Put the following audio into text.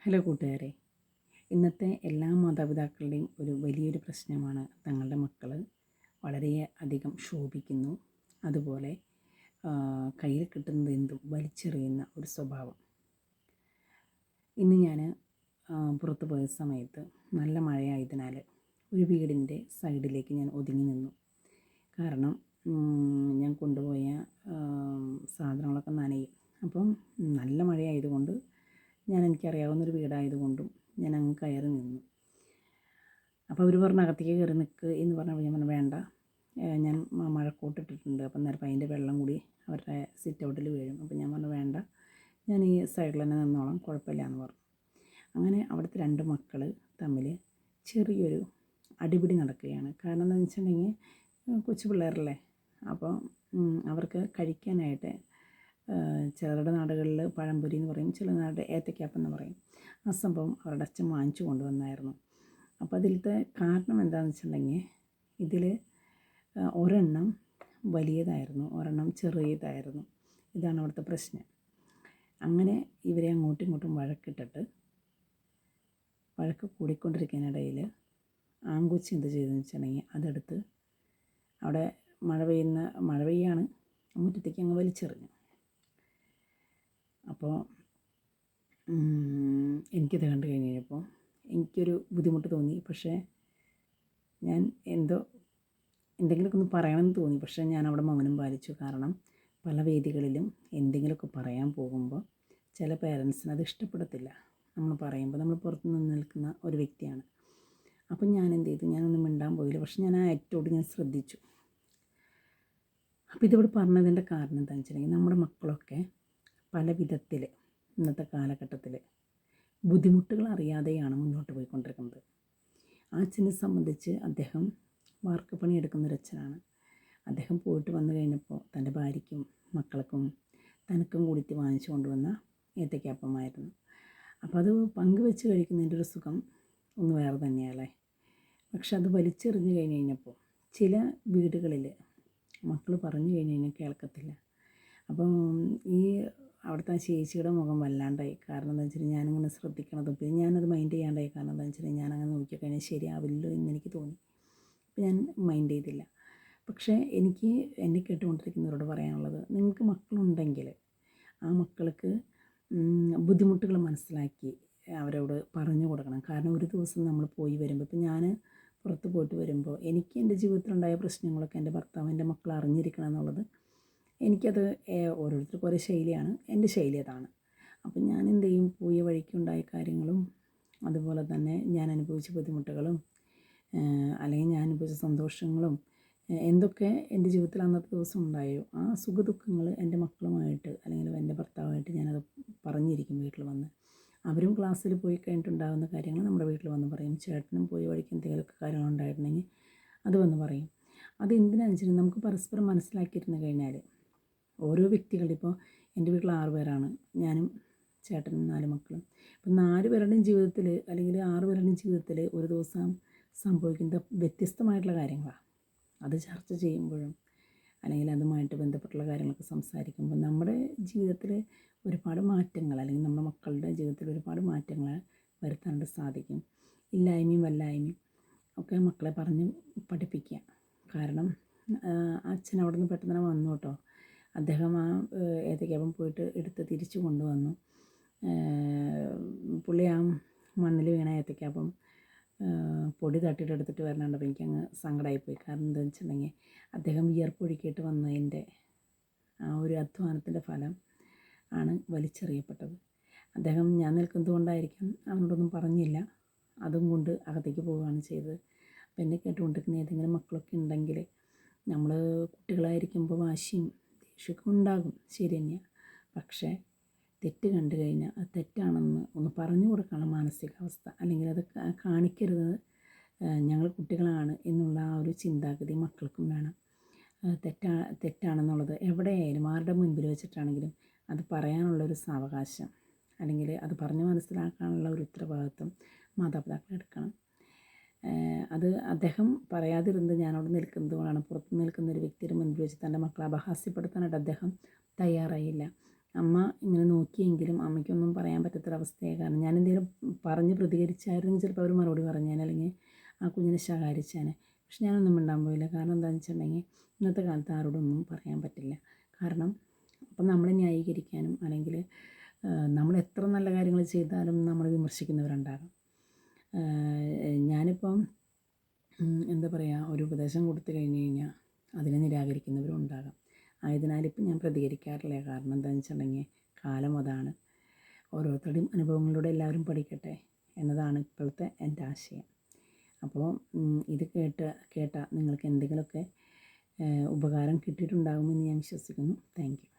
Hello കൂട്ടുകാരെ, ഇന്നത്തെ എല്ലാ മാതാപിതാക്കളുടെയും ഒരു വലിയൊരു പ്രശ്നമാണ് തങ്ങളുടെ മക്കൾ വളരെ അധികം ശോഭിക്കുന്നു, അതുപോലെ കയ്യിൽ കിട്ടുന്നത് എന്തും വലിച്ചെറിയുന്ന ഒരു സ്വഭാവം. ഇന്ന് ഞാൻ പുറത്തു പോയ സമയത്ത് നല്ല മഴയായതിനാൽ ഒരു വീടിൻ്റെ സൈഡിലേക്ക് ഞാൻ ഒതുങ്ങി നിന്നു. കാരണം ഞാൻ കൊണ്ടുപോയ സാധനങ്ങളൊക്കെ നനയും. അപ്പം നല്ല മഴയായതുകൊണ്ട് എനിക്കറിയാവുന്നൊരു വീടായതുകൊണ്ടും ഞാൻ അങ്ങ് കയറി നിന്നു. അപ്പോൾ അവർ പറഞ്ഞു അകത്തേക്ക് കയറി നിൽക്ക് എന്ന് പറഞ്ഞപ്പോൾ ഞാൻ പറഞ്ഞു വേണ്ട, ഞാൻ മഴക്കോട്ട് ഇട്ടിട്ടുണ്ട്, അപ്പം നേരം അതിൻ്റെ വെള്ളം കൂടി അവരുടെ സിറ്റ് ഔട്ടിൽ വീഴും. അപ്പോൾ ഞാൻ പറഞ്ഞു വേണ്ട, ഞാൻ ഈ സൈഡിൽ തന്നെ നിന്നോളാം, കുഴപ്പമില്ല എന്ന് പറഞ്ഞു. അങ്ങനെ അവിടുത്തെ രണ്ട് മക്കൾ തമ്മിൽ ചെറിയൊരു അടിപിടി നടക്കുകയാണ്. കാരണം എന്താണെന്ന് വെച്ചിട്ടുണ്ടെങ്കിൽ കൊച്ചു പിള്ളേരല്ലേ, അപ്പോൾ അവർക്ക് കഴിക്കാനായിട്ട് ചിലരുടെ നാടുകളിൽ പഴംപൊരി എന്ന് പറയും, ചില നാട് ഏത്തയ്ക്കാപ്പം എന്ന് പറയും. ആ സംഭവം അവരുടെ അച്ഛൻ വാങ്ങിച്ചു കൊണ്ടുവന്നായിരുന്നു. അപ്പോൾ അതിലത്തെ കാരണം എന്താണെന്ന് വെച്ചിട്ടുണ്ടെങ്കിൽ ഇതിൽ ഒരെണ്ണം വലിയതായിരുന്നു, ഒരെണ്ണം ചെറിയതായിരുന്നു. ഇതാണ് അവിടുത്തെ പ്രശ്നം. അങ്ങനെ ഇവരെ അങ്ങോട്ടും ഇങ്ങോട്ടും വഴക്ക് കൂടിക്കൊണ്ടിരിക്കുന്നതിനിടയിൽ ആൺകൊച്ചി എന്ത് ചെയ്തെന്ന് വെച്ചിട്ടുണ്ടെങ്കിൽ അതെടുത്ത് അവിടെ മഴ പെയ്യാണ് മുറ്റത്തേക്ക് അങ്ങ് വലിച്ചെറിഞ്ഞു. അപ്പോൾ എനിക്കത് കണ്ടു കഴിഞ്ഞപ്പോൾ എനിക്കൊരു ബുദ്ധിമുട്ട് തോന്നി. പക്ഷേ ഞാൻ എന്തെങ്കിലുമൊക്കെ ഒന്ന് പറയണമെന്ന് തോന്നി. പക്ഷേ ഞാൻ അവിടെ മൗനം പാലിച്ചു. കാരണം പല വേദികളിലും എന്തെങ്കിലുമൊക്കെ പറയാൻ പോകുമ്പോൾ ചില പേരൻസിന് അത് ഇഷ്ടപ്പെടത്തില്ല. നമ്മൾ പറയുമ്പോൾ നമ്മൾ പുറത്ത് നിന്ന് നിൽക്കുന്ന ഒരു വ്യക്തിയാണ്. അപ്പം ഞാൻ എന്ത് ചെയ്തു, ഞാനൊന്നും മിണ്ടാൻ പോയില്ല. പക്ഷേ ഞാൻ ആ ആക്റ്റോട് ഞാൻ ശ്രദ്ധിച്ചു. അപ്പോൾ ഇതിവിടെ പറഞ്ഞതിൻ്റെ കാരണം എന്താണെന്ന് വെച്ചിട്ടുണ്ടെങ്കിൽ നമ്മുടെ മക്കളൊക്കെ പല വിധത്തിൽ ഇന്നത്തെ കാലഘട്ടത്തിൽ ബുദ്ധിമുട്ടുകൾ അറിയാതെയാണ് മുന്നോട്ട് പോയിക്കൊണ്ടിരിക്കുന്നത്. ആ അച്ഛനെ സംബന്ധിച്ച് അദ്ദേഹം വാർക്കപ്പണി എടുക്കുന്നൊരച്ഛനാണ്. അദ്ദേഹം പോയിട്ട് വന്നു കഴിഞ്ഞപ്പോൾ തൻ്റെ ഭാര്യയ്ക്കും മക്കൾക്കും തനക്കും കൂടിയിട്ട് വാങ്ങിച്ചു കൊണ്ടുവന്ന ഏത്തയ്ക്കാപ്പമായിരുന്നു. അപ്പോൾ അത് പങ്കുവെച്ച് കഴിക്കുന്നതിൻ്റെ ഒരു സുഖം ഒന്ന് വേറെ തന്നെയല്ലേ. പക്ഷെ അത് വലിച്ചെറിഞ്ഞ് കഴിഞ്ഞപ്പോൾ ചില വീടുകളിൽ മക്കൾ പറഞ്ഞു കഴിഞ്ഞാൽ കേൾക്കത്തില്ല. അപ്പം ഈ അവിടുത്തെ ആ ചേച്ചിയുടെ മുഖം വല്ലാണ്ടായി. കാരണം എന്താ വെച്ചാൽ ഞാനിങ്ങനെ ശ്രദ്ധിക്കണതും പിന്നെ ഞാനത് മൈൻഡ് ചെയ്യാണ്ടായി. കാരണം എന്താ വെച്ചാൽ ഞാനങ്ങനെ നോക്കിക്കഴിഞ്ഞാൽ ശരിയാവില്ലല്ലോ എന്നെനിക്ക് തോന്നി. അപ്പോൾ ഞാൻ മൈൻഡ് ചെയ്തില്ല. പക്ഷേ എനിക്ക് എന്നെ കേട്ടുകൊണ്ടിരിക്കുന്നവരോട് പറയാനുള്ളത്, നിങ്ങൾക്ക് മക്കളുണ്ടെങ്കിൽ ആ മക്കൾക്ക് ബുദ്ധിമുട്ടുകൾ മനസ്സിലാക്കി അവരോട് പറഞ്ഞു കൊടുക്കണം. കാരണം ഒരു ദിവസം നമ്മൾ പോയി വരുമ്പോൾ, ഇപ്പോൾ ഞാൻ പുറത്ത് പോയിട്ട് വരുമ്പോൾ എനിക്ക് എൻ്റെ ജീവിതത്തിലുണ്ടായ പ്രശ്നങ്ങളൊക്കെ എൻ്റെ ഭർത്താവ് എൻ്റെ മക്കൾ അറിഞ്ഞിരിക്കണം എന്നുള്ളത് എനിക്കത് ഓരോരുത്തർക്കും ഓരോ ശൈലിയാണ്. എൻ്റെ ശൈലി അതാണ്. അപ്പം ഞാൻ എന്ത് ചെയ്യും, പോയ വഴിക്കുണ്ടായ കാര്യങ്ങളും അതുപോലെ തന്നെ ഞാൻ അനുഭവിച്ച ബുദ്ധിമുട്ടുകളും അല്ലെങ്കിൽ ഞാൻ അനുഭവിച്ച സന്തോഷങ്ങളും എന്തൊക്കെ എൻ്റെ ജീവിതത്തിൽ അന്നത്തെ ദിവസം ഉണ്ടായോ ആ സുഖദുഃഖങ്ങൾ എൻ്റെ മക്കളുമായിട്ട് അല്ലെങ്കിൽ എൻ്റെ ഭർത്താവായിട്ട് ഞാനത് പറഞ്ഞിരിക്കും വീട്ടിൽ വന്ന്. അവരും ക്ലാസ്സിൽ പോയി കഴിഞ്ഞിട്ടുണ്ടാകുന്ന കാര്യങ്ങൾ നമ്മുടെ വീട്ടിൽ വന്ന് പറയും. ചേട്ടനും പോയി വഴിക്ക് എന്തെങ്കിലുമൊക്കെ കാര്യങ്ങളുണ്ടായിട്ടുണ്ടെങ്കിൽ അത് വന്ന് പറയും. അതെന്തിനാണെന്ന് വെച്ചിട്ടുണ്ടെങ്കിൽ നമുക്ക് പരസ്പരം മനസ്സിലാക്കിയിരുന്നു കഴിഞ്ഞാൽ ഓരോ വ്യക്തികൾ, ഇപ്പോൾ എൻ്റെ വീട്ടിൽ 6 പേരാണ്, ഞാനും ചേട്ടനും 4 മക്കളും. അപ്പം 4 പേരുടെയും ജീവിതത്തിൽ അല്ലെങ്കിൽ 6 പേരുടെയും ജീവിതത്തിൽ ഒരു ദിവസം സംഭവിക്കുന്ന വ്യത്യസ്തമായിട്ടുള്ള കാര്യങ്ങളാണ്. അത് ചർച്ച ചെയ്യുമ്പോഴും അല്ലെങ്കിൽ അതുമായിട്ട് ബന്ധപ്പെട്ടുള്ള കാര്യങ്ങളൊക്കെ സംസാരിക്കുമ്പോൾ നമ്മുടെ ജീവിതത്തിൽ ഒരുപാട് മാറ്റങ്ങൾ അല്ലെങ്കിൽ നമ്മുടെ മക്കളുടെ ജീവിതത്തിൽ ഒരുപാട് മാറ്റങ്ങൾ വരുത്താനായിട്ട് സാധിക്കും. ഇല്ലായ്മയും വല്ലായ്മയും ഒക്കെ മക്കളെ പറഞ്ഞ് പഠിപ്പിക്കുക. കാരണം അച്ഛൻ അവിടെ നിന്ന് പെട്ടെന്ന് തന്നെ വന്നു കേട്ടോ. അദ്ദേഹം ആ ഏത്തയ്ക്കാപ്പം പോയിട്ട് എടുത്ത് തിരിച്ചു കൊണ്ടുവന്നു. പുള്ളി ആ മണ്ണിൽ വീണ ഏത്തയ്ക്കാപ്പം പൊടി തട്ടിയിട്ട് എടുത്തിട്ട് വരണുണ്ടപ്പോൾ എനിക്കങ്ങ് സങ്കടമായിപ്പോയി. കാരണം എന്താണെന്ന് വെച്ചിട്ടുണ്ടെങ്കിൽ അദ്ദേഹം വിയർപ്പൊഴുക്കിയിട്ട് വന്നതിൻ്റെ ആ ഒരു അധ്വാനത്തിൻ്റെ ഫലം ആണ് വലിച്ചെറിയപ്പെട്ടത്. അദ്ദേഹം ഞാൻ നിൽക്കുന്നത് കൊണ്ടായിരിക്കും അവനോടൊന്നും പറഞ്ഞില്ല, അതും കൊണ്ട് അകത്തേക്ക് പോവുകയാണ് ചെയ്തത്. അപ്പോൾ എന്നെ കേട്ടുകൊണ്ടിരിക്കുന്ന ഏതെങ്കിലും മക്കളൊക്കെ ഉണ്ടെങ്കിൽ, നമ്മൾ കുട്ടികളായിരിക്കുമ്പോൾ വാശിയും ദേഷ്യമൊക്കെ ഉണ്ടാകും, ശരി തന്നെയാണ്. പക്ഷേ തെറ്റ് കണ്ടു കഴിഞ്ഞാൽ അത് തെറ്റാണെന്ന് ഒന്ന് പറഞ്ഞു കൊടുക്കണം മാനസികാവസ്ഥ. അല്ലെങ്കിൽ അത് കാണിക്കരുത്, ഞങ്ങൾ കുട്ടികളാണ് എന്നുള്ള ആ ഒരു ചിന്താഗതി മക്കൾക്കും വേണം. തെറ്റാണെന്നുള്ളത് എവിടെയായാലും ആരുടെ മുൻപിൽ വെച്ചിട്ടാണെങ്കിലും അത് പറയാനുള്ളൊരു സാവകാശം അല്ലെങ്കിൽ അത് പറഞ്ഞ് മനസ്സിലാക്കാനുള്ള ഒരു ഉത്തരവാദിത്വം മാതാപിതാക്കൾ എടുക്കണം. അത് അദ്ദേഹം പറയാതിരുന്നത് ഞാനവിടെ നിൽക്കുന്നത് കൊണ്ടാണ്. പുറത്ത് നിൽക്കുന്ന ഒരു വ്യക്തിയുടെ മുൻപിൽ വെച്ച് തൻ്റെ മക്കളെ അപഹാസ്യപ്പെടുത്താനായിട്ട് അദ്ദേഹം തയ്യാറായില്ല. അമ്മ ഇങ്ങനെ നോക്കിയെങ്കിലും അമ്മയ്ക്കൊന്നും പറയാൻ പറ്റാത്തൊരവസ്ഥയായി. കാരണം ഞാൻ എന്തെങ്കിലും പറഞ്ഞ് പ്രതികരിച്ചായിരുന്നെങ്കിൽ ചിലപ്പോൾ അവർ മറുപടി പറഞ്ഞേനെ, അല്ലെങ്കിൽ ആ കുഞ്ഞിനെ ശകാരിച്ചേനെ. പക്ഷെ ഞാനൊന്നും മിണ്ടാൻ പോയില്ല. കാരണം എന്താണെന്ന് വെച്ചിട്ടുണ്ടെങ്കിൽ ഇന്നത്തെ കാലത്ത് ആരോടൊന്നും പറയാൻ പറ്റില്ല. കാരണം അപ്പം നമ്മളെ ന്യായീകരിക്കാനും അല്ലെങ്കിൽ നമ്മൾ എത്ര നല്ല കാര്യങ്ങൾ ചെയ്താലും നമ്മൾ വിമർശിക്കുന്നവരുണ്ടാകും. ഞാനിപ്പം എന്താ പറയുക, ഒരു ഉപദേശം കൊടുത്തു കഴിഞ്ഞ് കഴിഞ്ഞാൽ അതിനെ നിരാകരിക്കുന്നവരും ഉണ്ടാകാം. ആയതിനാലിപ്പം ഞാൻ പ്രതികരിക്കാറില്ല. കാരണം എന്താണെന്ന് വെച്ചിട്ടുണ്ടെങ്കിൽ കാലം അതാണ്. ഓരോരുത്തരുടെയും അനുഭവങ്ങളിലൂടെ എല്ലാവരും പഠിക്കട്ടെ എന്നതാണ് ഇപ്പോഴത്തെ എൻ്റെ ആശയം. അപ്പോൾ ഇത് കേട്ട നിങ്ങൾക്ക് എന്തെങ്കിലുമൊക്കെ ഉപകാരം കിട്ടിയിട്ടുണ്ടാകുമെന്ന് ഞാൻ വിശ്വസിക്കുന്നു. Thank you.